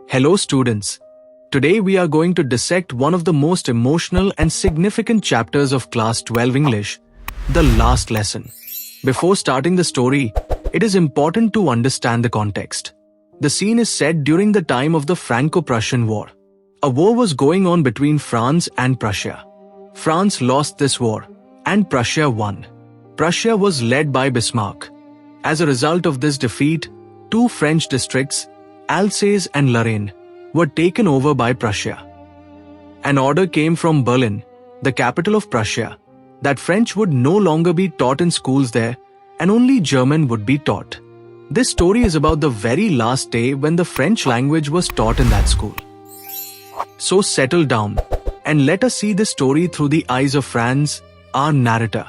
Hello students. Today we are going to dissect one of the most emotional and significant chapters of Class 12 English, the last lesson. Before starting the story, it is important to understand the context. The scene is set during the time of the Franco-Prussian War. A war was going on between France and Prussia. France lost this war, and Prussia won. Prussia was led by Bismarck. As a result of this defeat, two French districts, Alsace and Lorraine, were taken over by Prussia. An order came from Berlin, the capital of Prussia, that French would no longer be taught in schools there and only German would be taught. This story is about the very last day when the French language was taught in that school. So settle down and let us see this story through the eyes of Franz, our narrator.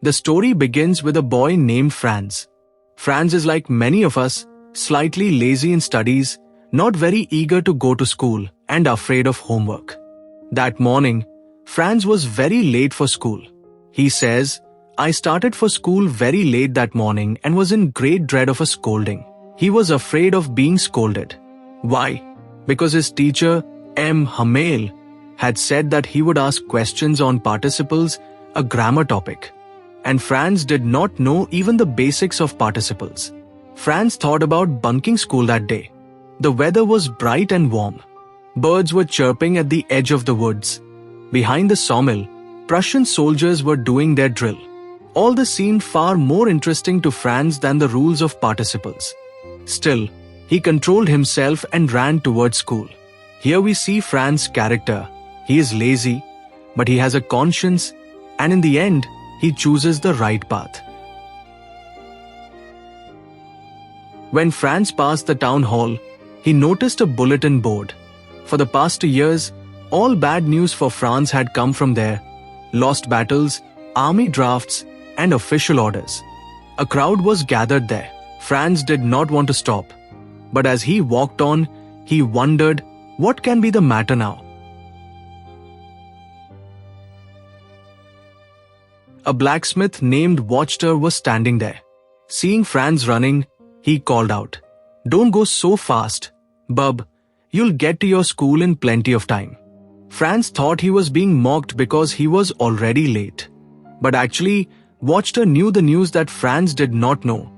The story begins with a boy named Franz. Franz is like many of us, slightly lazy in studies, not very eager to go to school, and afraid of homework. That morning, Franz was very late for school. He says, "I started for school very late that morning and was in great dread of a scolding." He was afraid of being scolded. Why? Because his teacher, M. Hamel, had said that he would ask questions on participles, a grammar topic. And Franz did not know even the basics of participles. Franz thought about bunking school that day. The weather was bright and warm. Birds were chirping at the edge of the woods. Behind the sawmill, Prussian soldiers were doing their drill. All this seemed far more interesting to Franz than the rules of participles. Still, he controlled himself and ran towards school. Here we see Franz's character. He is lazy, but he has a conscience, and in the end, he chooses the right path. When Franz passed the town hall, he noticed a bulletin board. For the past 2 years, all bad news for France had come from there. Lost battles, army drafts, and official orders. A crowd was gathered there. Franz did not want to stop. But as he walked on, he wondered, what can be the matter now? A blacksmith named Watchter was standing there. Seeing Franz running, he called out, "Don't go so fast, bub. You'll get to your school in plenty of time." Franz thought he was being mocked because he was already late. But actually, Watchter knew the news that Franz did not know,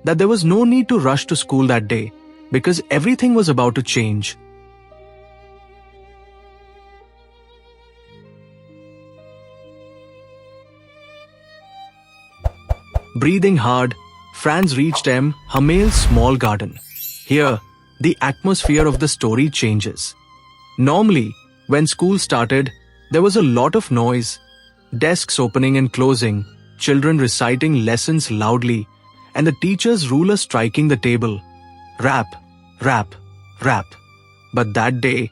that there was no need to rush to school that day because everything was about to change. Breathing hard, Franz reached M. Hamel's small garden. Here, the atmosphere of the story changes. Normally, when school started, there was a lot of noise, desks opening and closing, children reciting lessons loudly, and the teacher's ruler striking the table. Rap, rap, rap. But that day,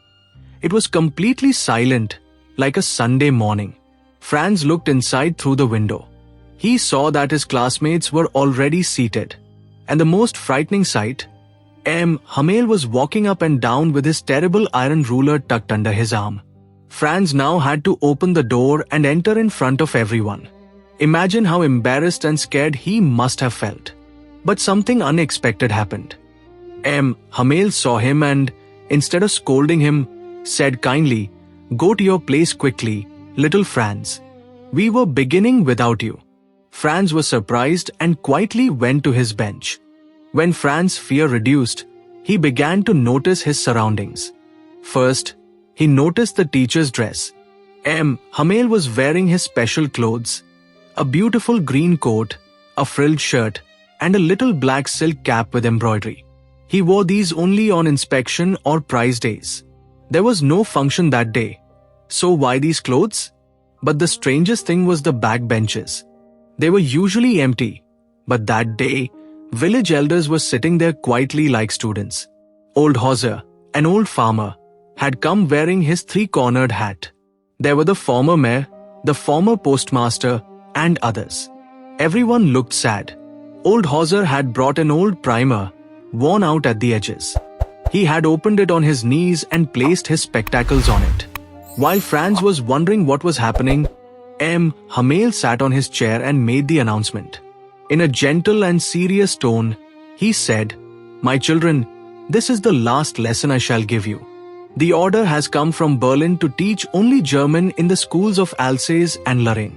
it was completely silent, like a Sunday morning. Franz looked inside through the window. He saw that his classmates were already seated. And the most frightening sight, M. Hamel was walking up and down with his terrible iron ruler tucked under his arm. Franz now had to open the door and enter in front of everyone. Imagine how embarrassed and scared he must have felt. But something unexpected happened. M. Hamel saw him and, instead of scolding him, said kindly, "Go to your place quickly, little Franz. We were beginning without you." Franz was surprised and quietly went to his bench. When Franz's fear reduced, he began to notice his surroundings. First, he noticed the teacher's dress. M. Hamel was wearing his special clothes, a beautiful green coat, a frilled shirt, and a little black silk cap with embroidery. He wore these only on inspection or prize days. There was no function that day. So why these clothes? But the strangest thing was the backbenches. They were usually empty, but that day, village elders were sitting there quietly like students. Old Hauser, an old farmer, had come wearing his three-cornered hat. There were the former mayor, the former postmaster, and others. Everyone looked sad. Old Hauser had brought an old primer, worn out at the edges. He had opened it on his knees and placed his spectacles on it. While Franz was wondering what was happening, Hamel sat on his chair and made the announcement. In a gentle and serious tone, he said, "My children, this is the last lesson I shall give you. The order has come from Berlin to teach only German in the schools of Alsace and Lorraine.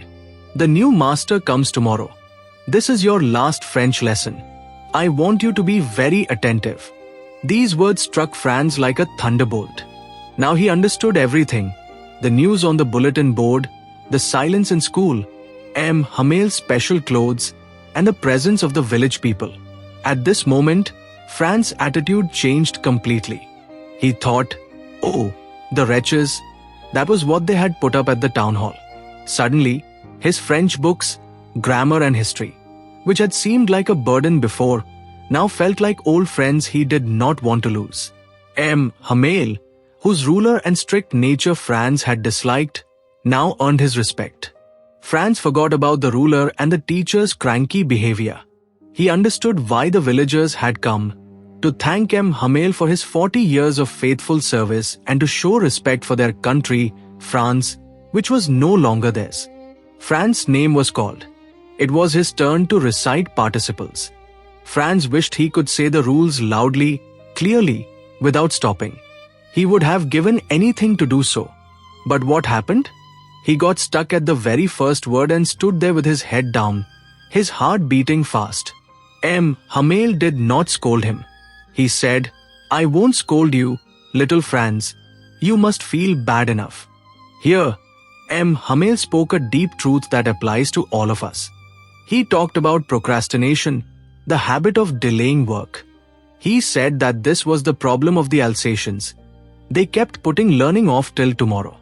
The new master comes tomorrow. This is your last French lesson. I want you to be very attentive." These words struck Franz like a thunderbolt. Now he understood everything. The news on the bulletin board, the silence in school, Hamel's special clothes, and the presence of the village people. At this moment, Franz's attitude changed completely. He thought, "Oh, the wretches," that was what they had put up at the town hall. Suddenly, his French books, grammar and history, which had seemed like a burden before, now felt like old friends he did not want to lose. Hamel, whose ruler and strict nature Franz had disliked, now earned his respect. Franz forgot about the ruler and the teacher's cranky behavior. He understood why the villagers had come, to thank Hamel for his 40 years of faithful service and to show respect for their country, France, which was no longer theirs. Franz's name was called. It was his turn to recite participles. Franz wished he could say the rules loudly, clearly, without stopping. He would have given anything to do so. But what happened? He got stuck at the very first word and stood there with his head down, his heart beating fast. Hamel did not scold him. He said, "I won't scold you, little Franz. You must feel bad enough." Here, Hamel spoke a deep truth that applies to all of us. He talked about procrastination, the habit of delaying work. He said that this was the problem of the Alsatians. They kept putting learning off till tomorrow.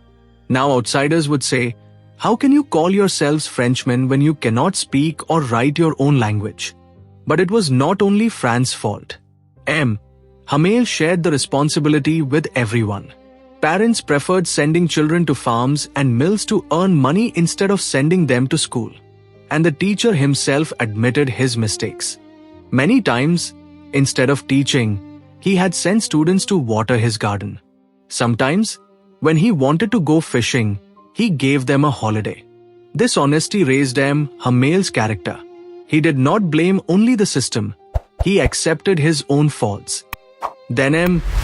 Now outsiders would say, "How can you call yourselves Frenchmen when you cannot speak or write your own language?" But it was not only Franz's fault. Hamel shared the responsibility with everyone. Parents preferred sending children to farms and mills to earn money instead of sending them to school. And the teacher himself admitted his mistakes. Many times, instead of teaching, he had sent students to water his garden. Sometimes, when he wanted to go fishing, he gave them a holiday. This honesty raised Hamel's character. He did not blame only the system. He accepted his own faults. Then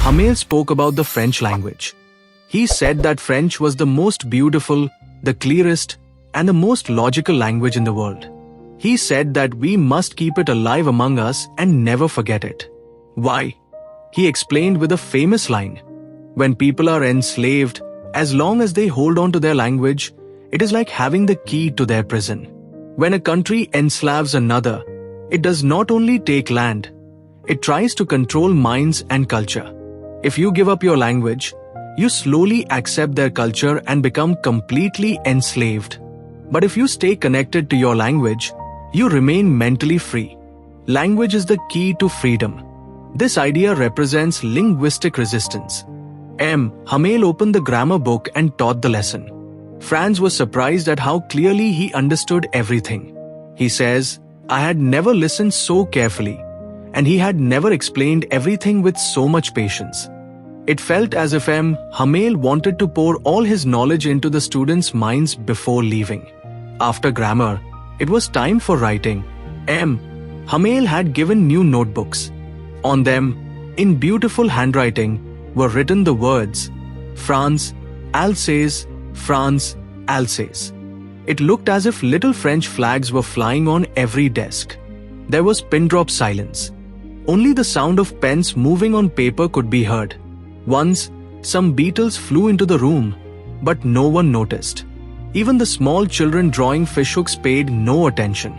Hamel spoke about the French language. He said that French was the most beautiful, the clearest, and the most logical language in the world. He said that we must keep it alive among us and never forget it. Why? He explained with a famous line, "When people are enslaved, as long as they hold on to their language, it is like having the key to their prison. When a country enslaves another, it does not only take land, it tries to control minds and culture. If you give up your language, you slowly accept their culture and become completely enslaved. But if you stay connected to your language, you remain mentally free. Language is the key to freedom." This idea represents linguistic resistance. Hamel opened the grammar book and taught the lesson. Franz was surprised at how clearly he understood everything. He says, "I had never listened so carefully, and he had never explained everything with so much patience." It felt as if Hamel wanted to pour all his knowledge into the students' minds before leaving. After grammar, it was time for writing. Hamel had given new notebooks. On them, in beautiful handwriting, were written the words, "France, Alsace, France, Alsace." It looked as if little French flags were flying on every desk. There was pin-drop silence. Only the sound of pens moving on paper could be heard. Once, some beetles flew into the room, but no one noticed. Even the small children drawing fishhooks paid no attention.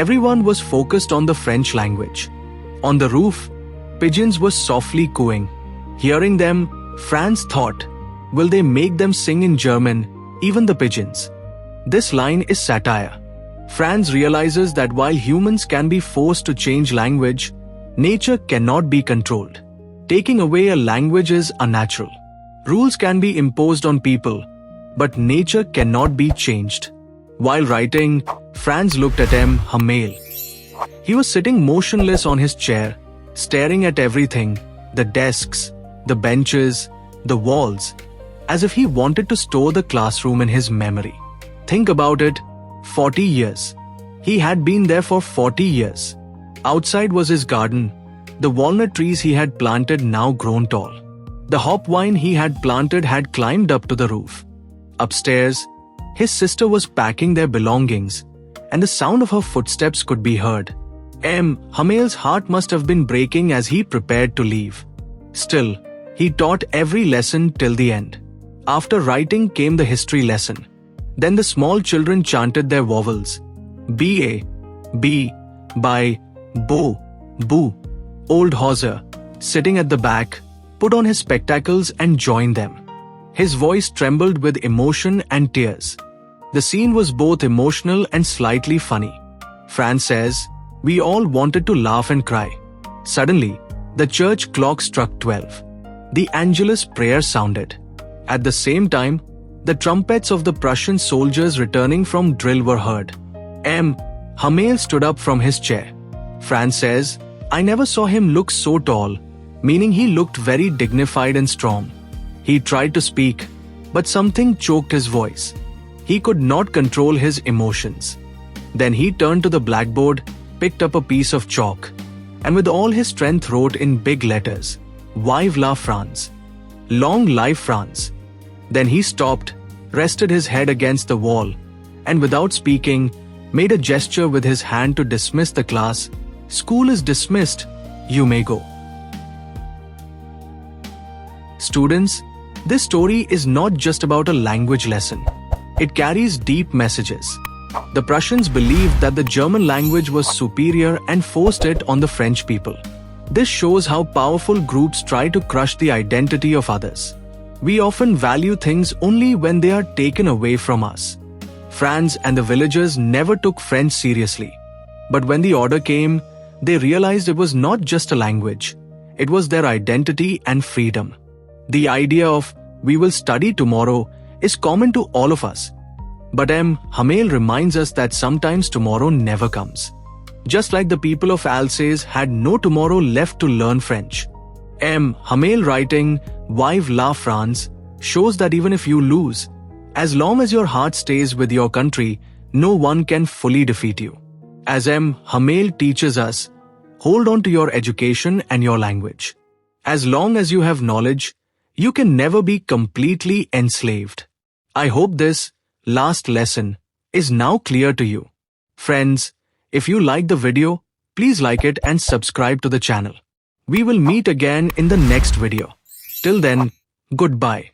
Everyone was focused on the French language. On the roof, pigeons were softly cooing. Hearing them, Franz thought, "Will they make them sing in German, even the pigeons?" This line is satire. Franz realizes that while humans can be forced to change language, nature cannot be controlled. Taking away a language is unnatural. Rules can be imposed on people, But nature cannot be changed. While writing, Franz looked at M. Hamel. He was sitting motionless on his chair, staring at everything, the desks, the benches, the walls, as if he wanted to store the classroom in his memory. Think about it, 40 years. He had been there for 40 years. Outside was his garden, the walnut trees he had planted now grown tall. The hop vine he had planted had climbed up to the roof. Upstairs, his sister was packing their belongings, and the sound of her footsteps could be heard. M. Hamel's heart must have been breaking as he prepared to leave. Still, he taught every lesson till the end. After writing came the history lesson. Then the small children chanted their vowels. B-A, B, by, Bo, Boo. Old Hauser, sitting at the back, put on his spectacles and joined them. His voice trembled with emotion and tears. The scene was both emotional and slightly funny. Franz says, "We all wanted to laugh and cry." Suddenly, the church clock struck 12. The Angelus prayer sounded. At the same time, the trumpets of the Prussian soldiers returning from drill were heard. M. Hamel stood up from his chair. Franz says, "I never saw him look so tall," meaning he looked very dignified and strong. He tried to speak, but something choked his voice. He could not control his emotions. Then he turned to the blackboard, picked up a piece of chalk, and with all his strength wrote in big letters, "Vive la France! Long life France!" Then he stopped, rested his head against the wall, and without speaking, made a gesture with his hand to dismiss the class. "School is dismissed. You may go." Students, this story is not just about a language lesson. It carries deep messages. The Prussians believed that the German language was superior and forced it on the French people. This shows how powerful groups try to crush the identity of others. We often value things only when they are taken away from us. Franz and the villagers never took French seriously. But when the order came, they realized it was not just a language. It was their identity and freedom. The idea of "we will study tomorrow" is common to all of us. But M. Hamel reminds us that sometimes tomorrow never comes. Just like the people of Alsace had no tomorrow left to learn French. M. Hamel writing "Vive la France" shows that even if you lose, as long as your heart stays with your country, no one can fully defeat you. As M. Hamel teaches us, hold on to your education and your language. As long as you have knowledge, you can never be completely enslaved. I hope this last lesson is now clear to you. Friends, if you like the video, please like it and subscribe to the channel. We will meet again in the next video. Till then, goodbye.